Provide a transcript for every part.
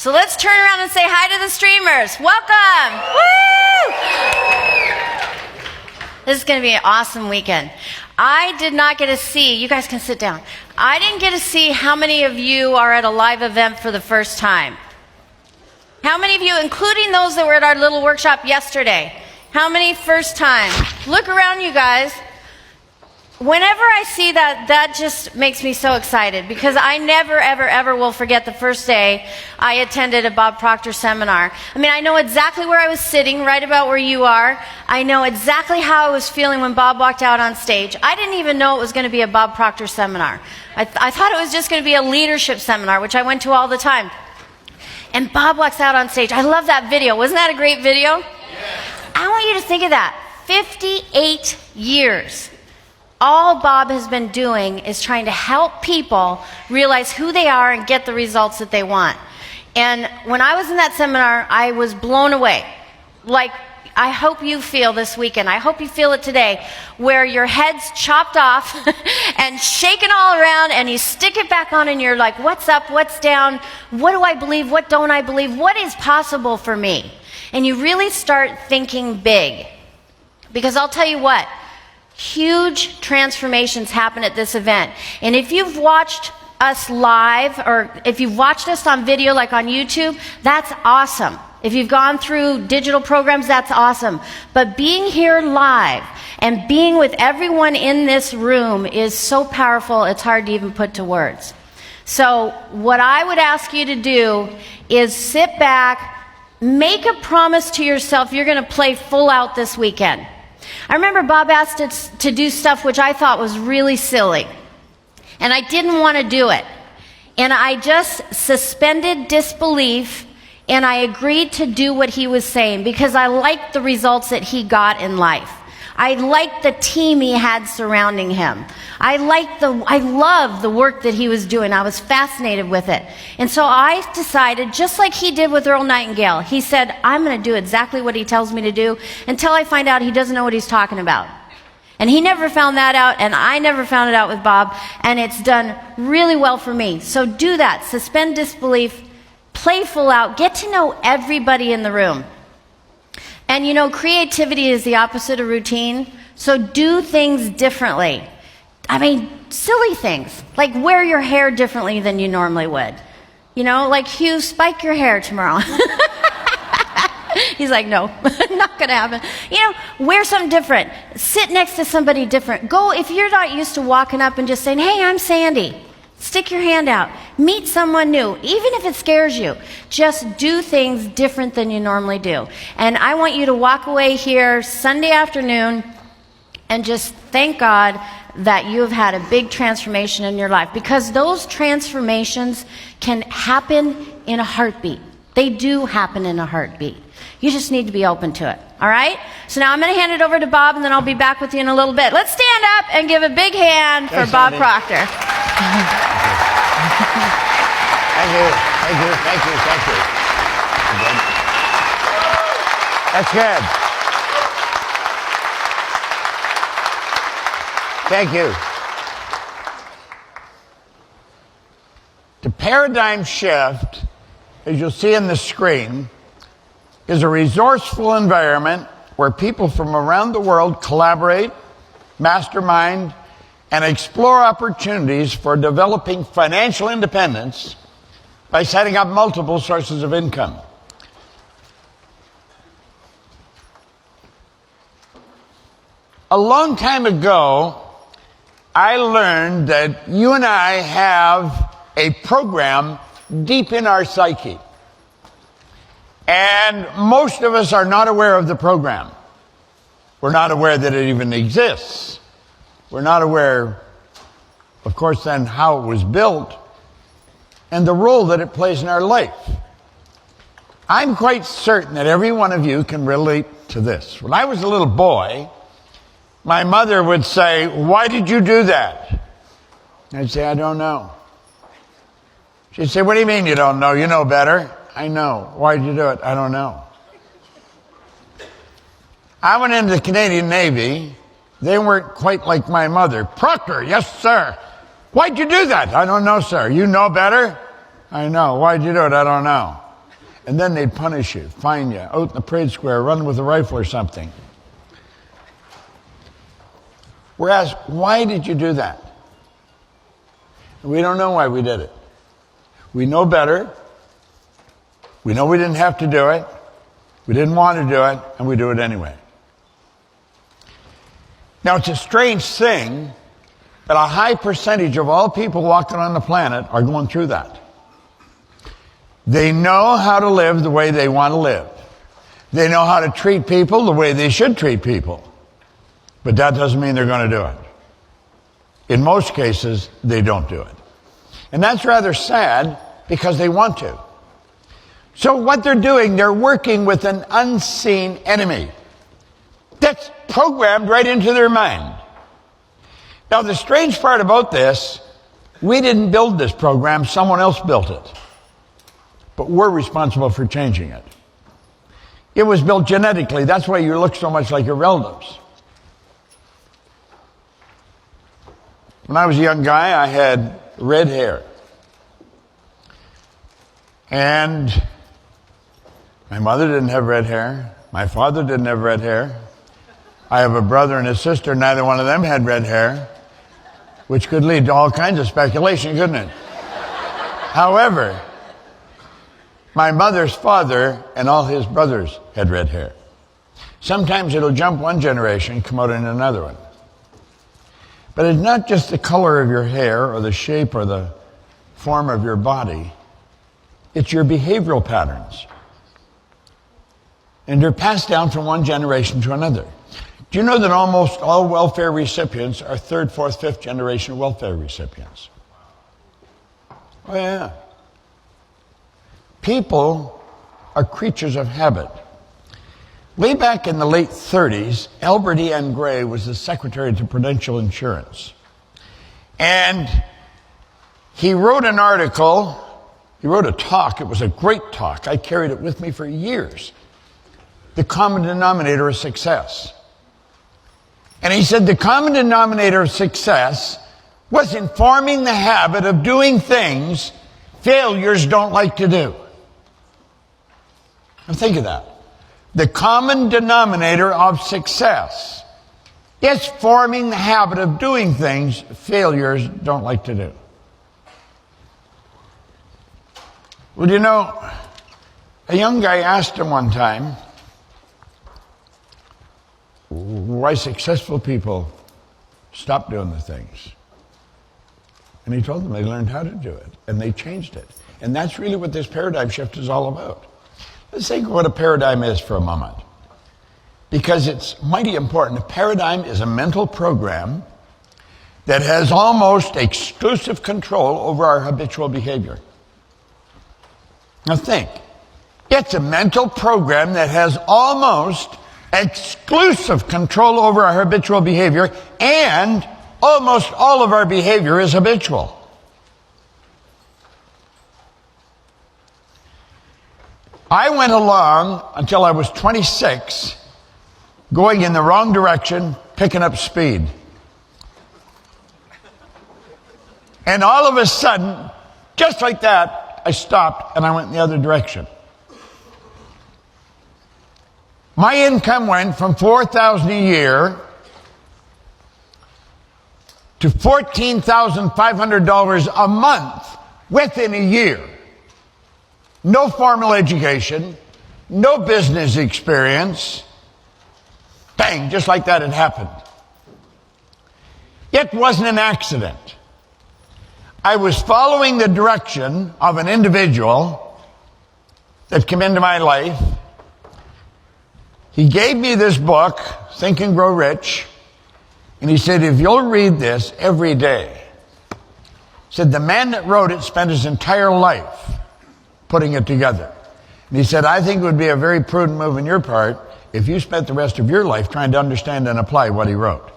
So let's turn around and say hi to the streamers. Welcome. Woo! This is going to be an awesome weekend. I did not get to see, you guys can sit down. I didn't get to see how many of you are at a live event for the first time. How many of you, including those that were at our little workshop yesterday, how many first time? Look around, you guys. Whenever I see that, that just makes me so excited because I never, ever, ever will forget the first day I attended a Bob Proctor seminar. I mean, I know exactly where I was sitting, right about where you are. I know exactly how I was feeling when Bob walked out on stage. I didn't even know it was going to be a Bob Proctor seminar. I thought it was just going to be a leadership seminar, which I went to all the time. And Bob walks out on stage. I love that video. Wasn't that a great video? Yes. I want you to think of that. 58 years. All Bob has been doing is trying to help people realize who they are and get the results that they want. And when I was in that seminar, I was blown away. Like, I hope you feel this weekend. I hope you feel it today, where your head's chopped off and shaken all around, and you stick it back on, and you're like, what's up, what's down, what do I believe, what don't I believe, what is possible for me? And you really start thinking big. Because I'll tell you what, huge transformations happen at this event. And if you've watched us live, or if you've watched us on video like on YouTube, that's awesome. If you've gone through digital programs, that's awesome. But being here live and being with everyone in this room is so powerful, it's hard to even put to words. So what I would ask you to do is sit back, make a promise to yourself you're going to play full out this weekend. I remember Bob asked us to do stuff which I thought was really silly. And I didn't want to do it. And I just suspended disbelief, and I agreed to do what he was saying because I liked the results that he got in life. I liked the team he had surrounding him. I loved the work that he was doing. I was fascinated with it. And so I decided, just like he did with Earl Nightingale, he said, I'm going to do exactly what he tells me to do until I find out he doesn't know what he's talking about. And he never found that out, and I never found it out with Bob, and it's done really well for me. So do that. Suspend disbelief. Play full out. Get to know everybody in the room. And you know, creativity is the opposite of routine. So do things differently. I mean, silly things. Like wear your hair differently than you normally would. You know, like Hugh, spike your hair tomorrow. He's like, no, not going to happen. You know, wear something different. Sit next to somebody different. Go, if you're not used to walking up and just saying, hey, I'm Sandy. Stick your hand out. Meet someone new. Even if it scares you, just do things different than you normally do. And I want you to walk away here Sunday afternoon and just thank God that you have had a big transformation in your life, because those transformations can happen in a heartbeat. They do happen in a heartbeat. You just need to be open to it. All right? So now I'm going to hand it over to Bob, and then I'll be back with you in a little bit. Let's stand up and give a big hand for Bob Proctor. Thank you. That's good. Thank you. The paradigm shift, as you'll see on the screen, is a resourceful environment where people from around the world collaborate, mastermind, and explore opportunities for developing financial independence by setting up multiple sources of income. A long time ago, I learned that you and I have a program deep in our psyche. And most of us are not aware of the program. We're not aware that it even exists. We're not aware, of course, then how it was built and the role that it plays in our life. I'm quite certain that every one of you can relate to this. When I was a little boy, my mother would say, "Why did you do that?" I'd say, "I don't know." She'd say, "What do you mean you don't know? You know better." "I know." "Why did you do it?" "I don't know." I went into the Canadian Navy. They weren't quite like my mother. "Proctor." "Yes, sir." "Why'd you do that?" "I don't know, sir." "You know better?" "I know." "Why'd you do it?" "I don't know." And then they'd punish you, fine you, out in the parade square, run with a rifle or something. We're asked, why did you do that? We don't know why we did it. We know better. We know we didn't have to do it. We didn't want to do it, and we do it anyway. Now, it's a strange thing, but a high percentage of all people walking on the planet are going through that. They know how to live the way they want to live. They know how to treat people the way they should treat people. But that doesn't mean they're going to do it. In most cases, they don't do it. And that's rather sad because they want to. So what they're doing, they're working with an unseen enemy that's programmed right into their mind. Now, the strange part about this, we didn't build this program, someone else built it. But we're responsible for changing it. It was built genetically. That's why you look so much like your relatives. When I was a young guy, I had red hair. And my mother didn't have red hair. My father didn't have red hair. I have a brother and a sister. Neither one of them had red hair, which could lead to all kinds of speculation, couldn't it? However, my mother's father and all his brothers had red hair. Sometimes it'll jump one generation, come out in another one. But it's not just the color of your hair or the shape or the form of your body. It's your behavioral patterns. And they're passed down from one generation to another. Do you know that almost all welfare recipients are third, fourth, fifth generation welfare recipients? Oh, yeah. People are creatures of habit. Way back in the late 30s, Albert E. N. Gray was the secretary to Prudential Insurance. And he wrote an article, he wrote a talk, it was a great talk, I carried it with me for years. The common denominator of success. And he said the common denominator of success was in forming the habit of doing things failures don't like to do. Now think of that. The common denominator of success is forming the habit of doing things failures don't like to do. Well, you know, a young guy asked him one time why successful people stop doing the things. And he told them they learned how to do it, and they changed it. And that's really what this paradigm shift is all about. Let's think of what a paradigm is for a moment, because it's mighty important. A paradigm is a mental program that has almost exclusive control over our habitual behavior. Now think, it's a mental program that has almost exclusive control over our habitual behavior, and almost all of our behavior is habitual. I went along until I was 26, going in the wrong direction, picking up speed. And all of a sudden, just like that, I stopped and I went in the other direction. My income went from $4,000 a year to $14,500 a month within a year. No formal education, no business experience. Bang, just like that it happened. It wasn't an accident. I was following the direction of an individual that came into my life. He gave me this book, Think and Grow Rich, and he said, if you'll read this every day, said the man that wrote it spent his entire life putting it together. And he said, I think it would be a very prudent move on your part if you spent the rest of your life trying to understand and apply what he wrote.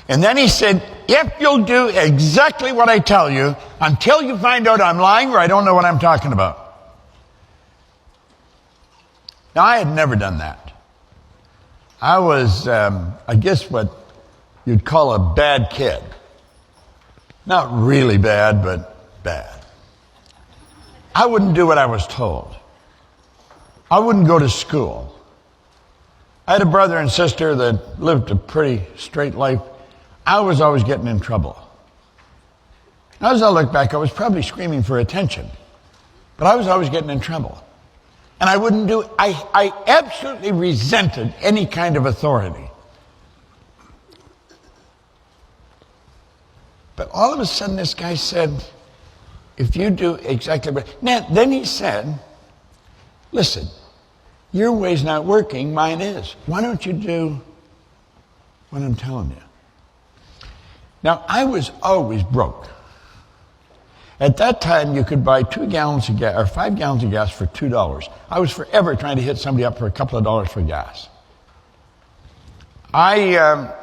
And then he said, if you'll do exactly what I tell you until you find out I'm lying or I don't know what I'm talking about. Now, I had never done that. I was, I guess what you'd call a bad kid. Not really bad, but bad. I wouldn't do what I was told. I wouldn't go to school. I had a brother and sister that lived a pretty straight life. I was always getting in trouble. Now, as I look back, I was probably screaming for attention, but I was always getting in trouble. And I wouldn't do it. I absolutely resented any kind of authority. But all of a sudden, this guy said, if you do exactly what... Now, then he said, listen, your way's not working, mine is. Why don't you do what I'm telling you? Now, I was always broke. At that time, you could buy 2 gallons of gas, or 5 gallons of gas for $2. I was forever trying to hit somebody up for a couple of dollars for gas. I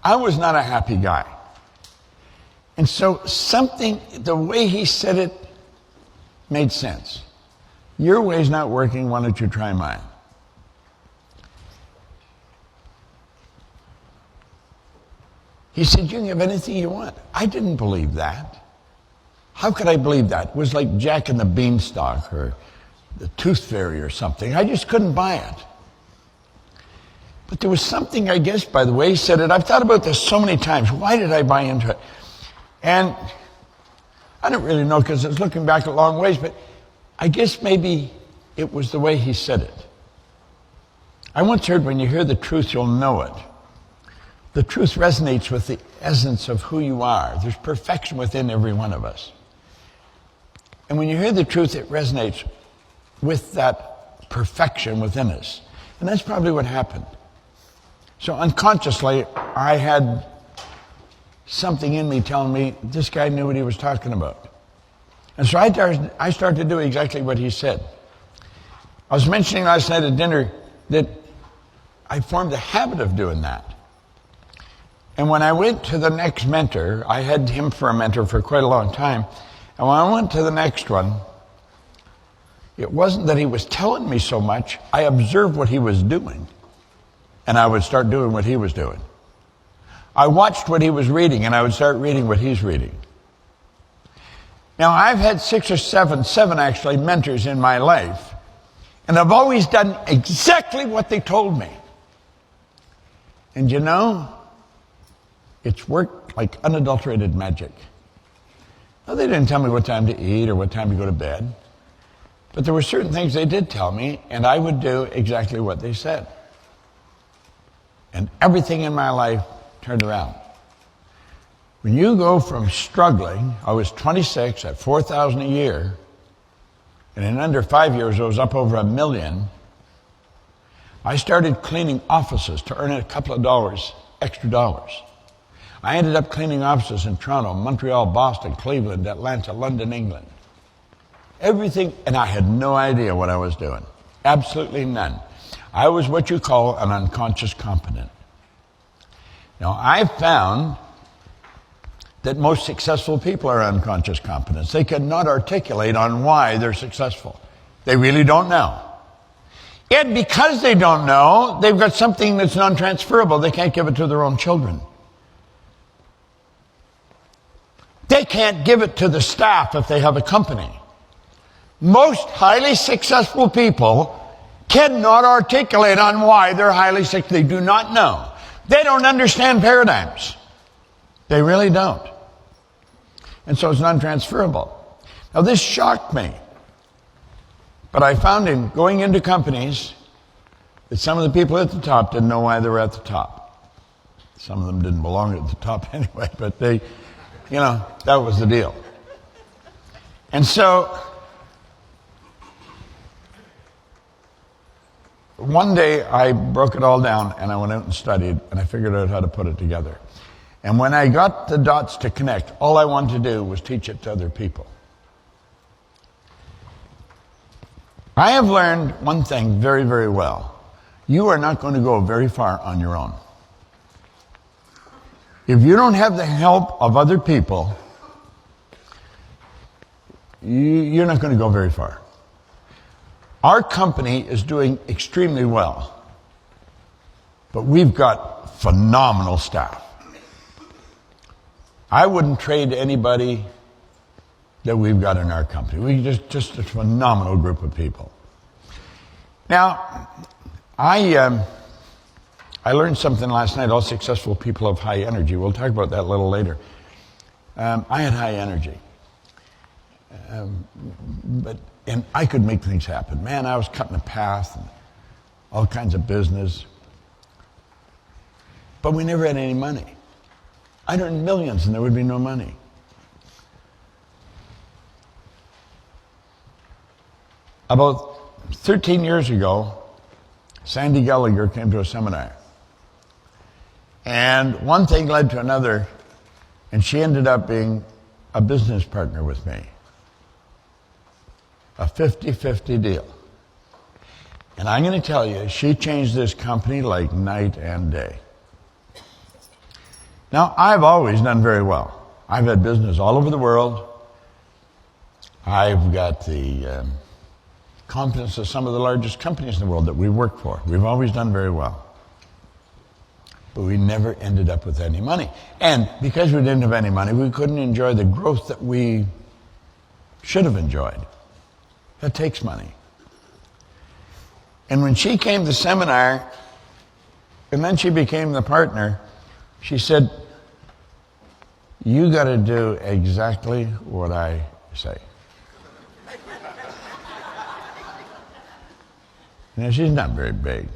was not a happy guy. And so the way he said it made sense. Your way's not working, why don't you try mine? He said, you can have anything you want. I didn't believe that. How could I believe that? It was like Jack and the Beanstalk or the Tooth Fairy or something. I just couldn't buy it. But there was something, I guess, by the way he said it. I've thought about this so many times. Why did I buy into it? And I don't really know because I was looking back a long ways, but I guess maybe it was the way he said it. I once heard, when you hear the truth, you'll know it. The truth resonates with the essence of who you are. There's perfection within every one of us. And when you hear the truth, it resonates with that perfection within us. And that's probably what happened. So unconsciously, I had something in me telling me this guy knew what he was talking about. And so I started to do exactly what he said. I was mentioning last night at dinner that I formed a habit of doing that. And when I went to the next mentor, I had him for a mentor for quite a long time. And when I went to the next one, it wasn't that he was telling me so much. I observed what he was doing, and I would start doing what he was doing. I watched what he was reading, and I would start reading what he's reading. Now, I've had 6 or 7 actually, mentors in my life, and I've always done exactly what they told me. And you know, it's worked like unadulterated magic. Now, they didn't tell me what time to eat or what time to go to bed, but there were certain things they did tell me, and I would do exactly what they said. And everything in my life turned around. When you go from struggling, I was 26 at $4,000 a year, and in under 5 years I was up over $1 million. I started cleaning offices to earn a couple of dollars, extra dollars. I ended up cleaning offices in Toronto, Montreal, Boston, Cleveland, Atlanta, London, England. Everything, and I had no idea what I was doing. Absolutely none. I was what you call an unconscious competent. Now, I found that most successful people are unconscious competents. They cannot articulate on why they're successful. They really don't know. And because they don't know, they've got something that's non-transferable. They can't give it to their own children. They can't give it to the staff if they have a company. Most highly successful people cannot articulate on why they're highly successful. They do not know. They don't understand paradigms. They really don't. And so it's non-transferable. Now, this shocked me. But I found in going into companies that some of the people at the top didn't know why they were at the top. Some of them didn't belong at the top anyway, but they, you know, that was the deal. And so one day I broke it all down and I went out and studied and I figured out how to put it together. And when I got the dots to connect, all I wanted to do was teach it to other people. I have learned one thing very, very well. You are not going to go very far on your own. If you don't have the help of other people, you're not going to go very far. Our company is doing extremely well, but we've got phenomenal staff. I wouldn't trade anybody that we've got in our company. We just a phenomenal group of people. Now, I learned something last night. All successful people have high energy. We'll talk about that a little later. I had high energy. And I could make things happen. Man, I was cutting a path and all kinds of business. But we never had any money. I'd earn millions and there would be no money. About 13 years ago, Sandy Gallagher came to a seminar. And one thing led to another, and she ended up being a business partner with me. A 50-50 deal. And I'm going to tell you, she changed this company like night and day. Now, I've always done very well. I've had business all over the world. I've got the confidence of some of the largest companies in the world that we work for. We've always done very well. But we never ended up with any money. And because we didn't have any money, we couldn't enjoy the growth that we should have enjoyed. That takes money. And when she came to the seminar, and then she became the partner, she said, "You got to do exactly what I say." Now, she's not very big.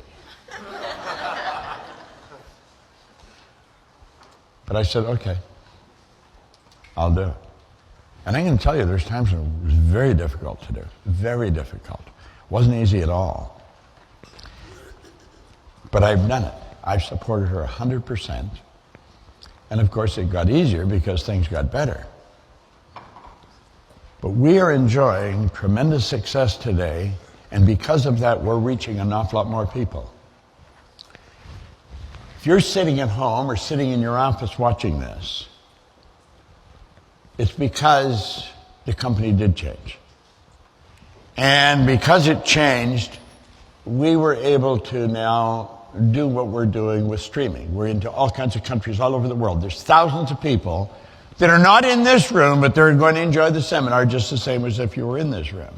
But I said, okay, I'll do it. And I'm going to tell you, there's times when it was very difficult to do. Very difficult. It wasn't easy at all. But I've done it. I've supported her 100%. And of course, it got easier because things got better. But we are enjoying tremendous success today, and because of that, we're reaching an awful lot more people. If you're sitting at home or sitting in your office watching this, it's because the company did change. And because it changed, we were able to now do what we're doing with streaming. We're into all kinds of countries all over the world. There's thousands of people that are not in this room, but they're going to enjoy the seminar just the same as if you were in this room.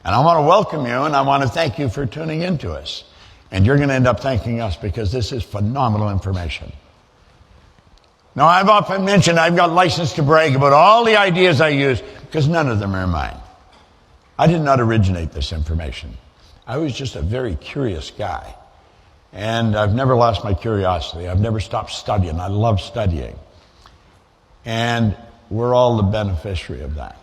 And I want to welcome you, and I want to thank you for tuning in to us. And you're going to end up thanking us because this is phenomenal information. Now, I've often mentioned I've got license to brag about all the ideas I use because none of them are mine. I did not originate this information. I was just a very curious guy. And I've never lost my curiosity. I've never stopped studying. I love studying. And we're all the beneficiary of that.